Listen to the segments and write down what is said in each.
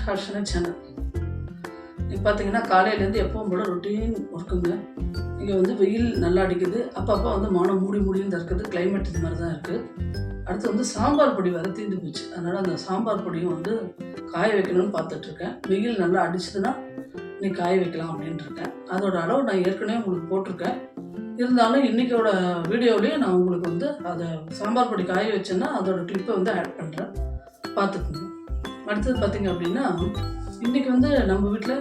Harshana channel. இப்போ பார்த்தீங்கன்னா காலையிலேருந்து எப்பவும் போல ரொட்டீன் ஒர்க்குங்க. இங்கே வந்து வெயில் நல்லா அடிக்குது, அப்பப்போ வந்து மானம் மூடின்னு இருக்குது. கிளைமேட் இது மாதிரி தான் இருக்குது. அடுத்து வந்து சாம்பார் பொடி வர தீர்ந்து போச்சு, அதனால் அந்த சாம்பார் பொடியும் வந்து காய வைக்கணும்னு பார்த்துட்ருக்கேன். வெயில் நல்லா அடிச்சதுன்னா நீ காய வைக்கலாம் அப்படின்ட்டு இருக்கேன். அதோட அளவு நான் ஏற்கனவே உங்களுக்கு போட்டிருக்கேன். இருந்தாலும் இன்றைக்கோட வீடியோவிலேயே நான் உங்களுக்கு வந்து அதை சாம்பார் பொடி காய வச்சேன்னா அதோட கிளிப்பை வந்து ஆட் பண்ணுறேன், பார்த்துக்கோங்க. அடுத்தது பார்த்திங்க அப்படின்னா இன்றைக்கி வந்து நம்ம வீட்டில்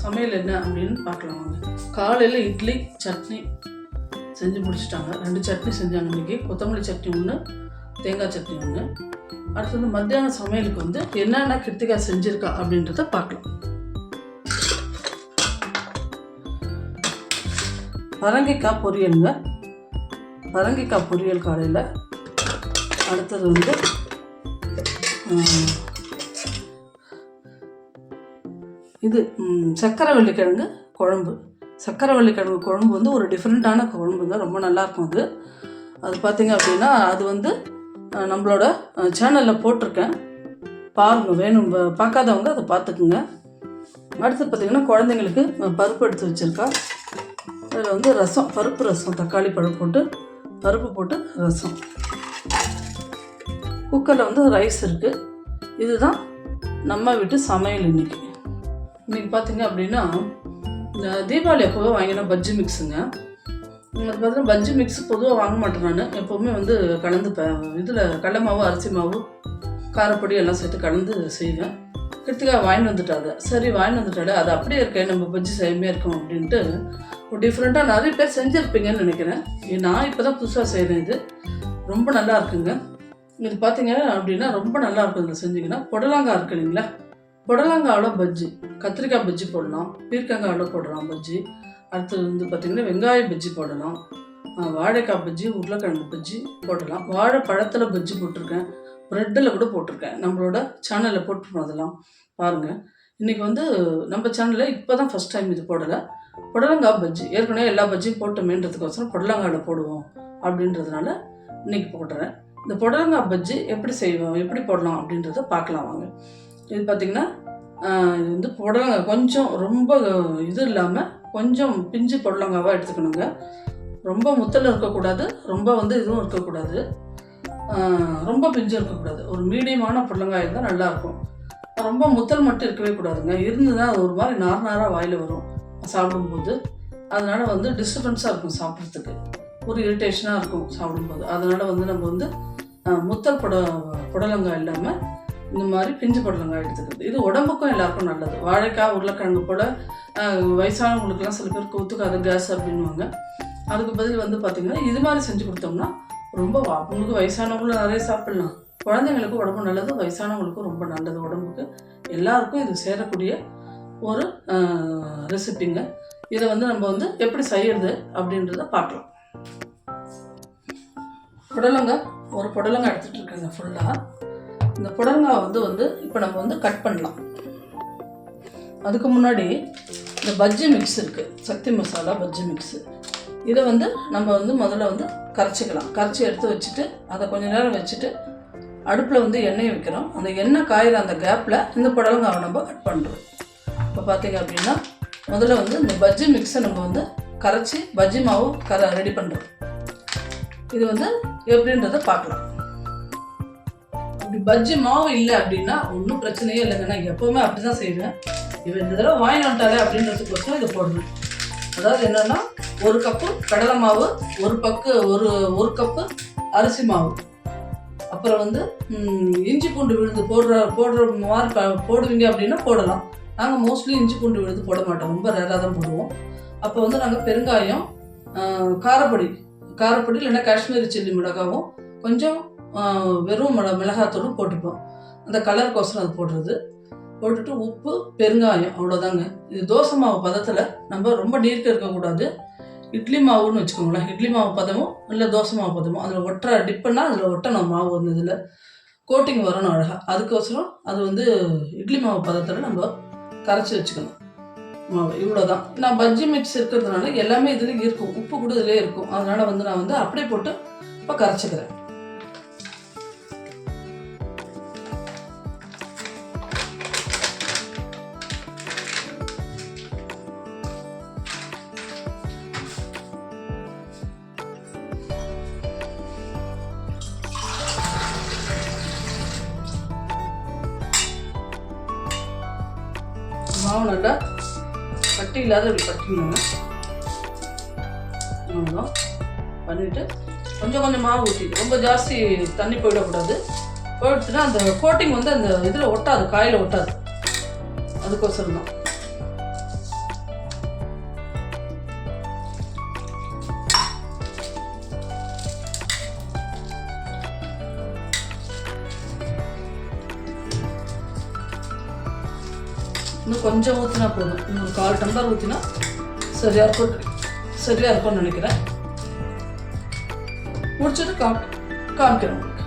சமையல் என்ன அப்படின்னு பார்க்கலாம் வாங்க. காலையில் இட்லி சட்னி செஞ்சு முடிச்சிட்டாங்க. 2 சட்னி செஞ்சாங்க இன்றைக்கி. கொத்தமல்லி சட்னி ஒன்று, தேங்காய் சட்னி ஒன்று. அடுத்தது மத்தியான சமையலுக்கு வந்து என்னென்ன கிருத்திகா செஞ்சுருக்கா அப்படின்றத பார்க்கலாம். பரங்கிக்காய் பொரியலுங்க. பரங்கிக்காய் பொரியல் காலையில். அடுத்தது வந்து இது சக்கரவள்ளிக்கிழங்கு குழம்பு. சக்கரவள்ளிக்கிழங்கு குழம்பு வந்து ஒரு டிஃப்ரெண்ட்டான குழம்புங்க, ரொம்ப நல்லாயிருக்கும். அது பார்த்திங்க அப்படின்னா அது வந்து நம்மளோட சேனலில் போட்டிருக்கேன், பாருங்கள். வேணும் பார்க்காதவங்க அதை பார்த்துக்குங்க. அடுத்து பார்த்திங்கன்னா குழந்தைங்களுக்கு பருப்பு எடுத்து வச்சுருக்கா. அதில் வந்து ரசம், பருப்பு ரசம், தக்காளி பழம் போட்டு பருப்பு போட்டு ரசம். குக்கரில் வந்து ரைஸ் இருக்குது. இதுதான் நம்ம வீட்டு சமையல் இன்றைக்கி. பார்த்திங்க அப்படின்னா இந்த தீபாவளி அப்போவே வாங்கின பஜ்ஜி மிக்ஸுங்க. அது பார்த்தீங்கன்னா பஜ்ஜி மிக்ஸ் பொதுவாக வாங்க மாட்டேன் நான். எப்போவுமே வந்து கலந்துப்பேன். இதில் கடலை மாவு, அரிசி மாவு, காரப்பொடி எல்லாம் சேர்த்து கலந்து செய்வேன். கிருத்திகா வாங்கிட்டு வந்துட்டாங்க. சரி வாங்கிட்டு வந்துட்டாலே அது அப்படியே இருக்கேன், நம்ம பஜ்ஜி செய்யமே இருக்கோம் அப்படின்ட்டு ஒரு டிஃப்ரெண்ட்டாக நிறைய பேர் செஞ்சுருப்பீங்கன்னு நினைக்கிறேன். நான் இப்போ தான் புதுசாக செய்கிறேன். இது ரொம்ப நல்லா இருக்குங்க. இது பார்த்தீங்க அப்படின்னா ரொம்ப நல்லா இருக்கும். இதில் செஞ்சிங்கன்னா புடலங்காய் இருக்கு இல்லைங்களா, புடலங்காவில் பஜ்ஜி, கத்திரிக்காய் பஜ்ஜி போடலாம், பீர்க்கங்காவில் போடலாம் பஜ்ஜி. அடுத்தது வந்து பார்த்திங்கன்னா வெங்காய பஜ்ஜி போடலாம், வாழைக்காய் பஜ்ஜி, உருளைக்கிழங்கு பஜ்ஜி போடலாம். வாழைப்பழத்தில் பஜ்ஜி போட்டிருக்கேன், ப்ரெட்டில் கூட போட்டிருக்கேன். நம்மளோட சேனலில் போட்டிருக்கோம், அதெல்லாம் பாருங்கள். இன்றைக்கி வந்து நம்ம சேனலில் இப்போ தான் ஃபஸ்ட் டைம் இது போடலை. புடலங்காய் பஜ்ஜி ஏற்கனவே எல்லா பஜ்ஜியும் போட்டோமேன்றதுக்கோசரம் புடலங்காயில் போடுவோம் அப்படின்றதுனால இன்றைக்கி போடுறேன். இந்த புடலங்காய் பஜ்ஜி எப்படி செய்வோம், எப்படி போடலாம் அப்படின்றத பார்க்கலாம் வாங்க. இது பார்த்திங்கன்னா இது வந்து புடலங்காய் கொஞ்சம் ரொம்ப இது இல்லாமல் கொஞ்சம் பிஞ்சு புடலங்காவாக எடுத்துக்கணுங்க. ரொம்ப முத்தல் இருக்கக்கூடாது, ரொம்ப வந்து இதுவும் இருக்கக்கூடாது, ரொம்ப பிஞ்சு இருக்கக்கூடாது. ஒரு மீடியமான புடலங்காய் இருந்தால் நல்லாயிருக்கும். ரொம்ப முத்தல் மட்டும் இருக்கவே கூடாதுங்க. இருந்துதான் அது ஒரு மாதிரி நாராக வாயில் வரும் சாப்பிடும்போது. அதனால் வந்து டிஸ்டர்பன்ஸாக இருக்கும், சாப்பிட்றதுக்கு ஒரு இரிட்டேஷனாக இருக்கும் சாப்பிடும்போது. அதனால் வந்து நம்ம வந்து முத்தல் புடலங்காய் இல்லாமல் இந்த மாதிரி பிஞ்சு புடலங்காய் எடுத்துக்கிறது. இது உடம்புக்கும் எல்லாருக்கும் நல்லது. வாழைக்காய், உருளைக்கிழங்கு போல் வயசானவங்களுக்குலாம் சில பேருக்கு ஒத்துக்காது, கேஸ் அப்படின்வாங்க. அதுக்கு பதில் வந்து பார்த்திங்கன்னா இது மாதிரி செஞ்சு கொடுத்தோம்னா ரொம்ப உங்களுக்கு வயசானவங்களும் நிறைய சாப்பிட்லாம், குழந்தைங்களுக்கும் உடம்பு நல்லது, வயசானவங்களுக்கும் ரொம்ப நல்லது உடம்புக்கு. எல்லாருக்கும் இது சேரக்கூடிய ஒரு ரெசிப்பிங்க. இதை வந்து நம்ம வந்து எப்படி செய்யறது அப்படின்றத பார்க்கலாம். புடலங்காய், ஒரு புடலங்காய் எடுத்துகிட்டு இருக்கேங்க ஃபுல்லாக. இந்த புடலங்காய் வந்து இப்போ நம்ம வந்து கட் பண்ணலாம். அதுக்கு முன்னாடி இந்த பஜ்ஜி மிக்ஸ் இருக்குது, சக்தி மசாலா பஜ்ஜி மிக்ஸு. இதை வந்து நம்ம வந்து முதல்ல வந்து கரைச்சிக்கலாம். கரைச்சி எடுத்து வச்சுட்டு அதை கொஞ்சம் நேரம் வச்சுட்டு அடுப்பில் வந்து எண்ணெயை வைக்கிறோம். அந்த எண்ணெய் காயிற அந்த கேப்பில் இந்த புடலங்காவை நம்ம கட் பண்ணுறோம். இப்போ பார்த்தீங்க அப்படின்னா முதல்ல வந்து இந்த பஜ்ஜி மிக்ஸை நம்ம வந்து கரைச்சி பஜ்ஜி மாவு ரெடி பண்ணுறோம். இது வந்து எப்படின்றத பார்க்கலாம். அப்படி பஜ்ஜி மாவு இல்லை அப்படின்னா ஒன்றும் பிரச்சனையே இல்லைங்க. நான் எப்போவுமே அப்படி தான் செய்வேன். இவன் இந்த தடவை வாங்கி வந்துட்டாலே அப்படின்றதுக்கோசரம் இதை போடுவேன். அதாவது என்னென்னா 1 கப்பு கடலை மாவு, ஒரு கப்பு அரிசி மாவு, அப்புறம் வந்து இஞ்சி பூண்டு விழுது போடுற மாதிரி போடுவீங்க அப்படின்னா போடலாம். நாங்கள் மோஸ்ட்லி இஞ்சி பூண்டு விழுது போட மாட்டோம், ரொம்ப ரேராக தான் போடுவோம். அப்போ வந்து நாங்கள் பெருங்காயம், காரப்பொடி இல்லைன்னா காஷ்மீரி சில்லி மிளகாவும் கொஞ்சம் வெறும் மிளகாத்தூளும் போட்டுப்போம். அந்த கலருக்கோசரம் அது போடுறது. போட்டுட்டு உப்பு, பெருங்காயம், அவ்வளோதாங்க. இது தோசை மாவு பதத்தில், நம்ம ரொம்ப நீர்க்க இருக்கக்கூடாது. இட்லி மாவுன்னு வச்சுக்கோங்களேன், இட்லி மாவு பதமும் இல்லை தோசை மாவு பதமும் அதில் டிப்புன்னா அதில் ஒட்டணும் மாவு வந்து இதில் கோட்டிங் வரணும் அழகாக. அதுக்கோசரம் அது வந்து இட்லி மாவு பதத்தில் நம்ம கரைச்சி வச்சுக்கணும் மாவு. இவ்வளோ தான். நான் பஜ்ஜி மிக்ஸ் இருக்கிறதுனால எல்லாமே இதுலேயும் இருக்கும், உப்பு கூட இதிலே இருக்கும். அதனால் வந்து நான் வந்து அப்படியே போட்டு இப்போ கரைச்சிக்கிறேன். மாவு நல்லா கட்டி இல்லாத இப்படி கட்டிக்கணுங்க. அவ்வளோதான் பண்ணிவிட்டு கொஞ்சம் கொஞ்சம் மாவு ஊற்றிட்டு ரொம்ப ஜாஸ்தி தண்ணி போயிடக்கூடாது. போயிடுச்சுன்னா அந்த கோட்டிங் வந்து அந்த இதில் ஒட்டாது, காயில் ஒட்டாது. அதுக்கோசரம் தான். இன்னும் கொஞ்சம் ஊற்றினா போதும். இன்னும் 1/4 டம்ளர் ஊற்றினா சரியாக இருக்கும்னு நினைக்கிறேன். முடிச்சுட்டு காமிக்கிறேன் உங்களுக்கு.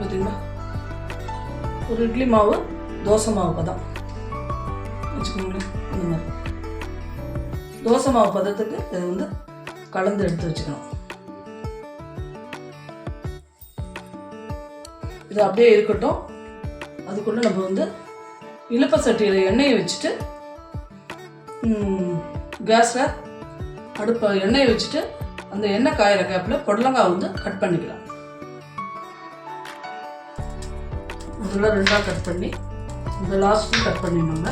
பார்த்தீங்களா, ஒரு இட்லி மாவு தோசை மாவு பதம் வச்சுக்கோங்களேன். இந்த மாதிரி தோசை மாவு பதத்துக்கு இதை வந்து கலந்து எடுத்து வச்சுக்கணும். இது அப்படியே இருக்கட்டும். அதுக்குள்ளே நம்ம வந்து இழுப்ப சட்டியில் எண்ணெயை வச்சுட்டு கேஸில் எண்ணெயை வச்சுட்டு அந்த எண்ணெய் காயிற கேப்பில் புடலங்காய் வந்து கட் பண்ணிக்கலாம். இதெல்லாம் 2ஆக கட் பண்ணி இந்த லாஸ்ட்லையும் கட் பண்ணிடணுங்க.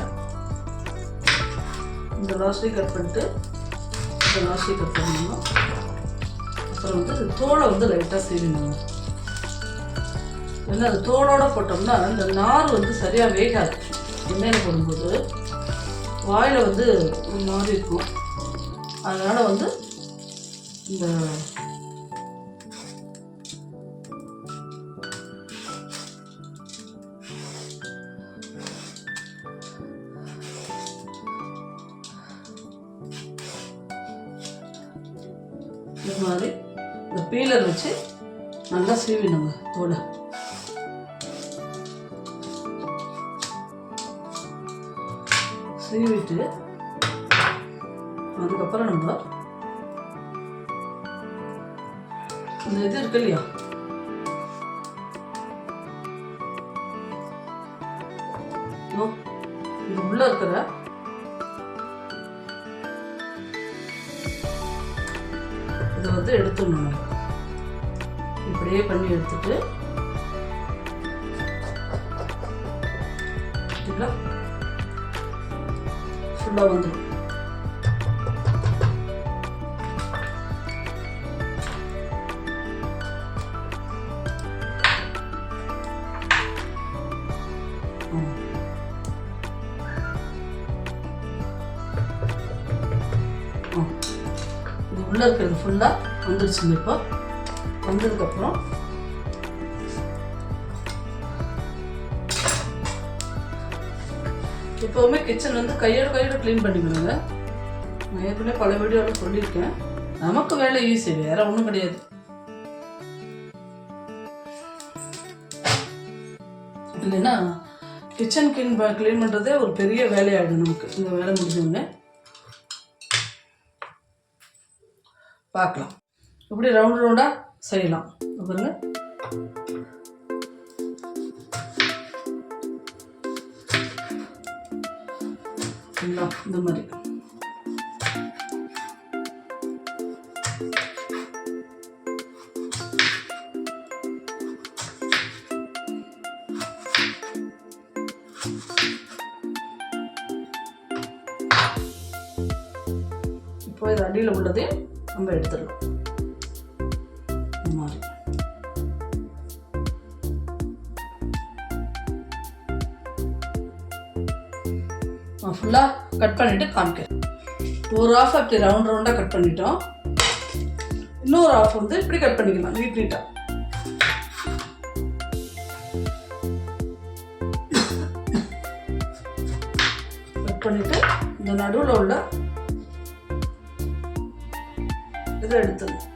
இந்த லாஸ்ட்லையும் கட் பண்ணிட்டு இந்த லாஸ்ட்லையும் கட் பண்ணிடணும். அப்புறம் வந்து தோலை வந்து லைட்டாக சீவிடணுங்க. ஏன்னா அது தோலோடு போட்டோம்னா இந்த நார் வந்து சரியாக வேகாது. எண்ணெயில் போடும்போது வாயில் வந்து ஒரு மாதிரி இருக்கும். அதனால் வந்து இந்த மாதிரி இந்த பீலர் வச்சு நல்லா சீவிடுங்க தோலை. சீவிட்டு அதுக்கப்புறம் நம்ம இந்த இது இருக்கு இல்லையா, இது உள்ள இருக்கிற இதை வந்து எடுத்துடணும். இப்படியே பண்ணி எடுத்துட்டு ஃபுல்லாக வந்துடும். இது உள்ளே இருக்கிறது ஃபுல்லாக வந்துடுச்சுங்க. இப்போ வந்ததுக்கப்புறம் எப்போவுமே கிச்சன் வந்து கையோட க்ளீன் பண்ணிக்கணுங்க. நான் ஏற்கனவே பல வீடியோவில் சொல்லியிருக்கேன். நமக்கு வேலை ஈஸி, வேற ஒன்றும் கிடையாது. இல்லைன்னா கிச்சன் க்ளீன் பண்ணுறதே ஒரு பெரிய வேலையாகிடும் நமக்கு. இந்த வேலை முடிஞ்சவங்க பார்க்கலாம். இப்படி ரவுண்டாக செய்யலாம். பாருங்க, இந்த மாதிரி இப்போ இது அடியில் உள்ளதையும் நம்ம எடுத்துடலாம். இந்த மாதிரி ஃபுல்லாக கட் பண்ணிவிட்டு காமிக்கிறேன். ஒரு ஆஃப் அப்படி ரவுண்டாக கட் பண்ணிட்டோம். இன்னொரு ஆஃப் வந்து இப்படி கட் பண்ணிக்கலாம் நீட்டாக. கட் பண்ணிவிட்டு இந்த நடுவில் உள்ள இதை எடுத்துடணும்.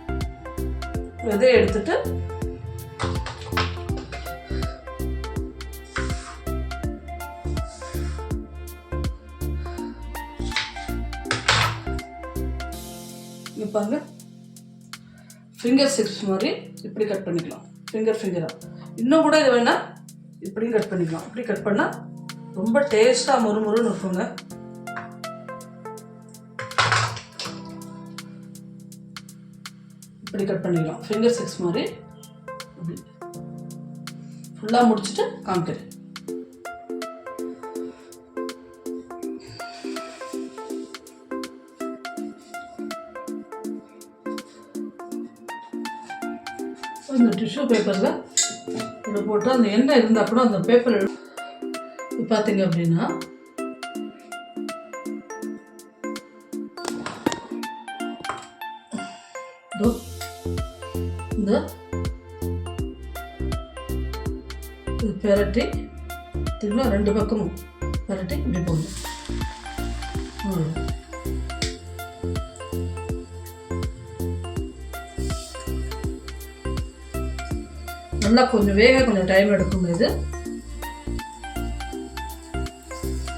இதை எடுத்துட்டு பாருங்க, ஃபிங்கர் சிக்ஸ் மாதிரி இப்படி கட் பண்ணிக்கலாம். ஃபிங்கராக இன்னும் கூட இது வேணா இப்படியும் கட் பண்ணிக்கலாம். இப்படி கட் பண்ணால் ரொம்ப டேஸ்ட்டாக முறுமுறுன்னு இருக்குங்க. இப்படி கட் பண்ணிக்கலாம். ஃபிங்கர் சிக்ஸ் மாதிரி இப்படி ஃபுல்லாக முடிச்சுட்டு காமிக்கிறேன். இந்த டிஷ்யூ பேப்பரில் இதை போட்டு அந்த எண்ணெய் இருந்தால் கூட அந்த பேப்பர் பார்த்தீங்க அப்படின்னா இந்த இது பெரட்டி திரும்ப 2 பக்கமும் பெரட்டி இப்படி போடணும். நல்லா கொஞ்சம் கொஞ்சம் டைம் எடுக்கும்.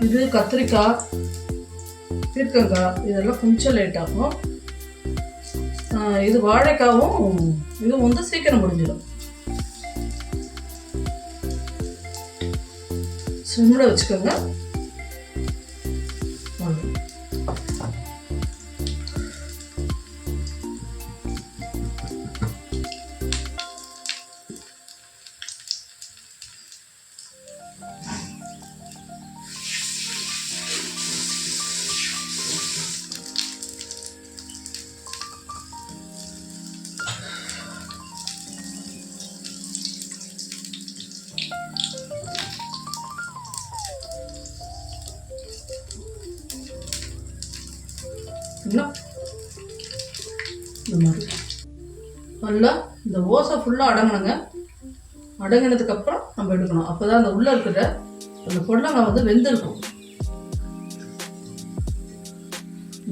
இது கத்திரிக்காய், பீர்க்கங்காய் இதெல்லாம் கொஞ்சம் லேட் ஆகும். இது வாழைக்காவும் இது வந்து சீக்கிரம் முடிஞ்சிடும். சிம்மில் வச்சுக்கோங்க. இந்த மாதிரி நல்லா இந்த ஓசை ஃபுல்லாக அடங்கணுங்க. அடங்கினதுக்கப்புறம் நம்ம எடுக்கணும். அப்போ தான் அந்த உள்ளே இருக்கிற அந்த பொடலங்காய் வந்து வெந்திருக்கும்.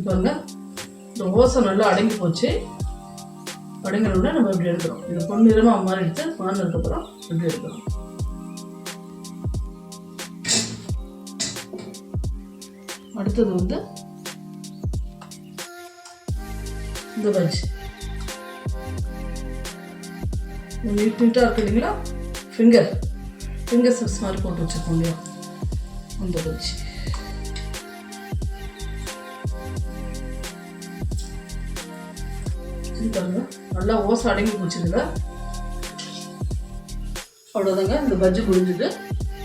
பாருங்க, இந்த ஓசை நல்லா அடங்கி போச்சு. அடங்கினோடனே நம்ம இப்படி எடுக்கிறோம். இதை பொன்னிறமாக மாதிரி எடுத்து மாறினதுக்கப்புறம் இப்படி எடுக்கிறோம். அடுத்தது வந்து இந்த பஜ்ஜி நீட்டாக இருக்கு இல்லைங்களா? ஃபிங்கர் சிப்ஸ் மாதிரி போட்டு வச்சுருக்கோம் இல்லையா, அந்த பஜ்ஜி. பாருங்க, நல்லா ஓசை அடங்கி போச்சுதுங்க. அவ்வளோதாங்க, இந்த பஜ்ஜி முடிஞ்சுது.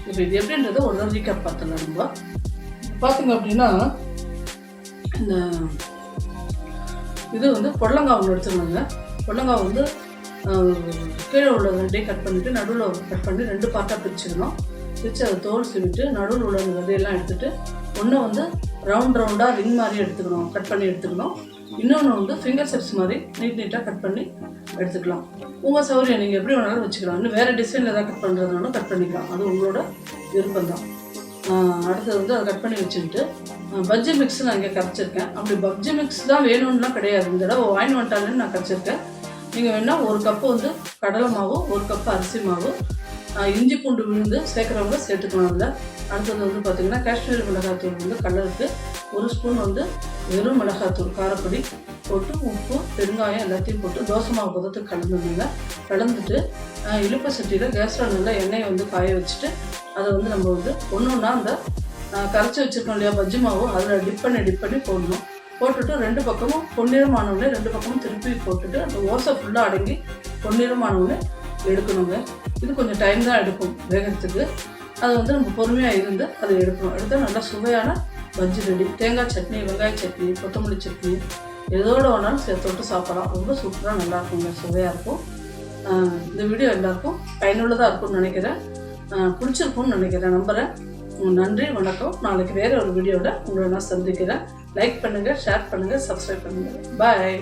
இப்போ இது எப்படின்றத ஒரு நாள் ரீகேப் பார்த்துடலாம். நம்ம பார்த்தீங்க அப்படின்னா இந்த இது வந்து புடலங்காய் ஒன்று எடுத்துக்கணுங்க. புடலங்காய் வந்து கீழே உள்ள 2 கட் பண்ணிவிட்டு நடுவில் கட் பண்ணி 2 பார்ட்டாக பிரிச்சுக்கணும். பிரித்து அதை தோல் சீவிட்டு நடுவில் உள்ள அந்த விதையெல்லாம் எடுத்துகிட்டு ஒன்று வந்து ரவுண்டாக ரிங் மாதிரி எடுத்துக்கணும், கட் பண்ணி எடுத்துக்கணும். இன்னொன்று வந்து ஃபிங்கர் சிப்ஸ் மாதிரி நீட்டாக கட் பண்ணி எடுத்துக்கலாம். உங்கள் சௌகரியம், நீங்கள் எப்படி வேணாலும் வச்சுக்கலாம். இன்னும் வேறு டிசைனில் எதாவது கட் பண்ணுறதுனாலும் கட் பண்ணிக்கலாம், அது உங்களோட விருப்பம் தான். அடுத்தது வந்து அதை கட் பண்ணி வச்சுக்கிட்டு பஜ்ஜி மிக்ஸ் நான் இங்கே கரைச்சிருக்கேன். அப்படி பஜ்ஜி மிக்ஸ் தான் வேணும்னா கிடையாது, இந்த தடவை வாங்கி வந்துட்டாங்கன்னு நான் கரைச்சிருக்கேன். நீங்கள் வேணால் 1 கப்பு வந்து கடலை மாவு, 1 கப்பு அரிசி மாவு, இஞ்சி பூண்டு விழுந்து சேர்க்குறவங்க சேர்த்துக்கணும். அதில் அடுத்தது வந்து பார்த்திங்கன்னா காஷ்மீரி மிளகாத்தூள் வந்து கலருக்கு 1 ஸ்பூன் வந்து வெறும் மிளகாத்தூள் காரப்பொடி போட்டு உப்பு பெருங்காயம் எல்லாத்தையும் போட்டு தோசை மாவு பதத்துக்கு கலந்துட்டு இழுப்பு சட்டியில் கேஸில் நல்லா எண்ணெயை வந்து காய வச்சுட்டு அதை வந்து நம்ம வந்து ஒன்றுன்னா அந்த கரைச்சி வச்சுருக்கோம் இல்லையா பஜ்ஜி மாவு, அதில் டிப் பண்ணி போடணும். போட்டுட்டு 2 பக்கமும் பொன்னிறமானவுடனே 2 பக்கமும் திருப்பி போட்டுட்டு அந்த ஓசை ஃபுல்லாக அடங்கி பொன்னிறமானவுடனே எடுக்கணுங்க. இது கொஞ்சம் டைம் தான் எடுக்கும் வேகிறதுக்கு. அது வந்து நம்ம பொறுமையாக இருந்து அதை எடுக்கணும். எடுத்தால் நல்லா சுவையான பஜ்ஜி ரெடி. தேங்காய் சட்னி, வெங்காய சட்னி, கொத்தமல்லி சட்னி எதோட வேணாலும் சேர்த்து சாப்பிடலாம். ரொம்ப சூப்பராக நல்லாயிருக்குங்க, சுவையாக இருக்கும். இந்த வீடியோ எல்லாருக்கும் பயனுள்ளதாக இருக்கும்னு நினைக்கிறேன். பிடிச்சிருக்கும்னு நினைக்கிறேன், நம்புகிறேன். நன்றி, வணக்கம். நாளைக்கு வேறு ஒரு வீடியோவில் உங்களை நான் சந்திக்கிறேன். லைக் பண்ணுங்கள், ஷேர் பண்ணுங்கள், சப்ஸ்கிரைப் பண்ணுங்கள். பாய்.